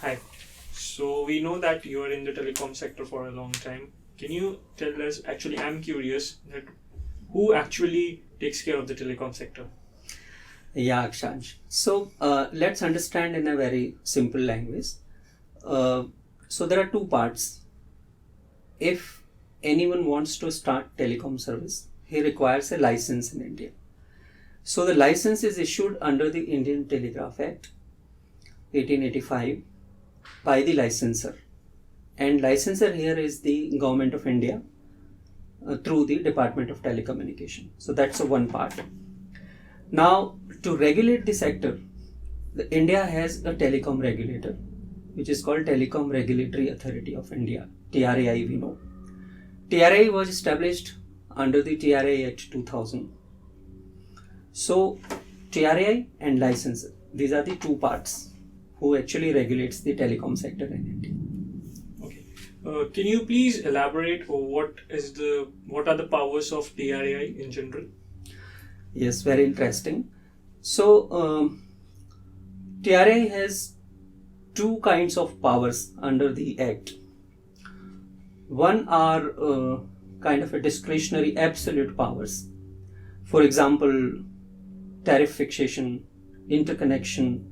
Hi. So we know that you are in the telecom sector for a long time. Can you tell us, actually I'm curious, that who actually takes care of the telecom sector? Yeah, Akshanj. So let's understand in a very simple language. So there are two parts. If anyone wants to start telecom service, he requires a license in India. So the license is issued under the Indian Telegraph Act 1885 by the licensor. And licensor here is the Government of India through the Department of Telecommunication. So that's the one part. Now, to regulate the sector, India has a telecom regulator, which is called Telecom Regulatory Authority of India, TRAI we know. TRAI was established under the TRAI Act 2000. So, TRAI and licensor, these are the two parts who actually regulates the telecom sector in India. Okay. Can you please elaborate what are the powers of TRAI in general? Yes, very interesting. So, TRAI has two kinds of powers under the Act. One are kind of a discretionary absolute powers. For example, tariff fixation, interconnection,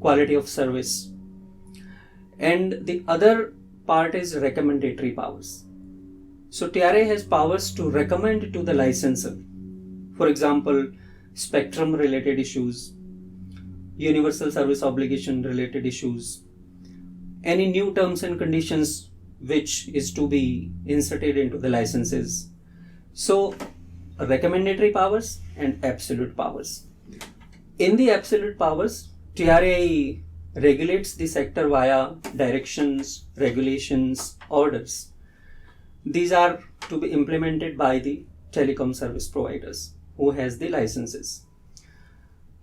quality of service. And the other part is recommendatory powers. So TRAI has powers to recommend to the licensor, for example, spectrum related issues, universal service obligation related issues, any new terms and conditions which is to be inserted into the licenses. So recommendatory powers and absolute powers. In the absolute powers, TRAI regulates the sector via directions, regulations, orders. These are to be implemented by the telecom service providers who has the licenses.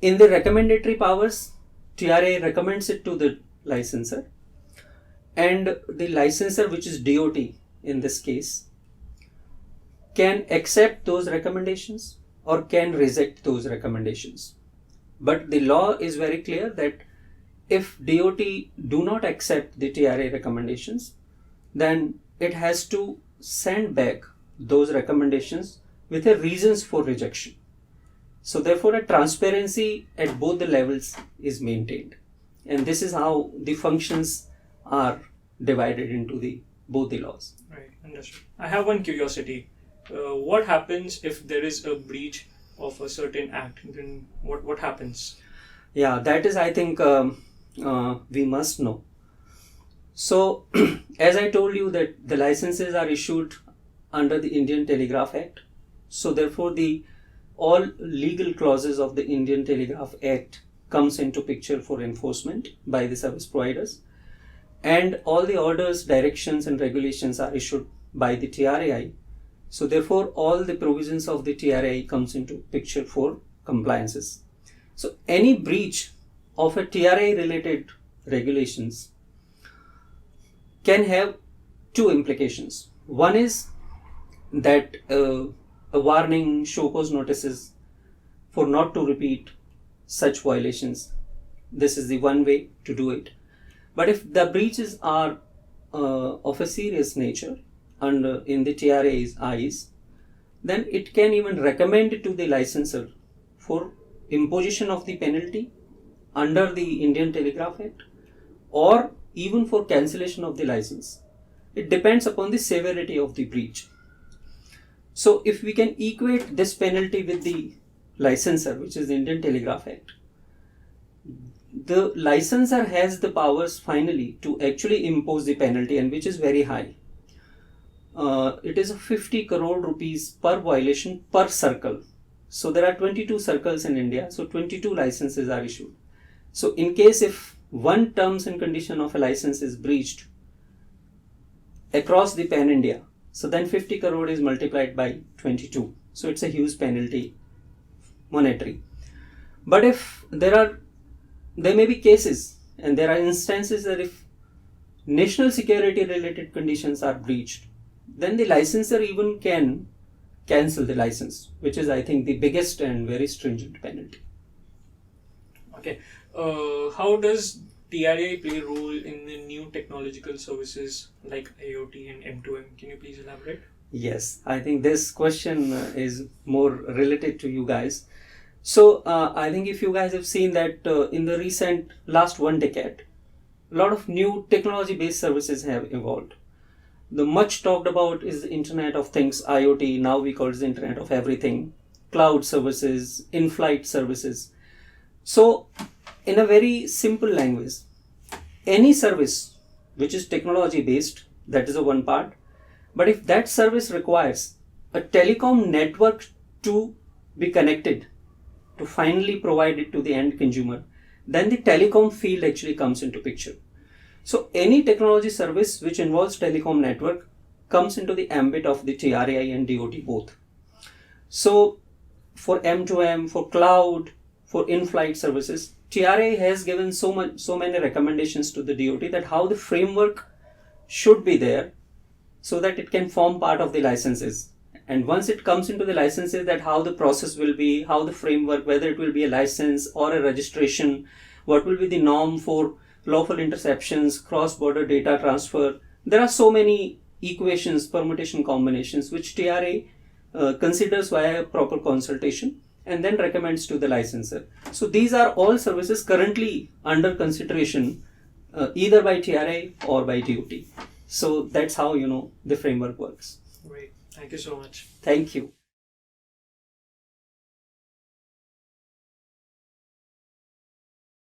In the recommendatory powers, TRAI recommends it to the licensor, and the licensor, which is DOT in this case, can accept those recommendations or can reject those recommendations. But the law is very clear that if DOT do not accept the TRAI recommendations, then it has to send back those recommendations with the reasons for rejection. So therefore a transparency at both the levels is maintained. And this is how the functions are divided into both the laws. Right, understood. I have one curiosity. What happens if there is a breach of a certain act? Then what happens? Yeah, that is, I think, we must know. So, as I told you that the licenses are issued under the Indian Telegraph Act. So, therefore, all legal clauses of the Indian Telegraph Act comes into picture for enforcement by the service providers. And all the orders, directions and regulations are issued by the TRAI. So, therefore, all the provisions of the TRAI comes into picture for compliances. So, any breach of a TRAI related regulations can have two implications. One is that a warning, show cause notices for not to repeat such violations. This is the one way to do it. But if the breaches are of a serious nature and in the TRAI's eyes, then it can even recommend to the licensor for imposition of the penalty under the Indian Telegraph Act or even for cancellation of the license. It depends upon the severity of the breach. So if we can equate this penalty with the licensor, which is the Indian Telegraph Act, the licensor has the powers finally to actually impose the penalty, and which is very high. It is 50 crore rupees per violation per circle. So there are 22 circles in India, so 22 licenses are issued. So in case if one terms and condition of a license is breached across the pan India, so then 50 crore is multiplied by 22. So it's a huge penalty, monetary. But if there may be cases and there are instances that if national security related conditions are breached, then the licensor even can cancel the license, which is, I think, the biggest and very stringent penalty. Okay. How does TRAI play a role in the new technological services like IoT and M2M? Can you please elaborate? Yes, I think this question is more related to you guys. So I think if you guys have seen that in the recent last 1 decade, a lot of new technology-based services have evolved. The much talked about is the Internet of Things, IoT. Now we call it the Internet of Everything, cloud services, in-flight services. So, in a very simple language, any service which is technology-based, that is a one part. But if that service requires a telecom network to be connected to finally provide it to the end consumer, then the telecom field actually comes into picture. So any technology service which involves telecom network comes into the ambit of the TRAI and DOT both. So for M2M, for cloud, for in-flight services, TRAI has given so many recommendations to the DOT that how the framework should be there so that it can form part of the licenses. And once it comes into the licenses, that how the process will be, how the framework, whether it will be a license or a registration, what will be the norm for lawful interceptions, cross-border data transfer. There are so many equations, permutation combinations, which TRAI considers via proper consultation and then recommends to the licensor. So these are all services currently under consideration either by TRAI or by DOT. So that's how the framework works. Great. Thank you so much. Thank you.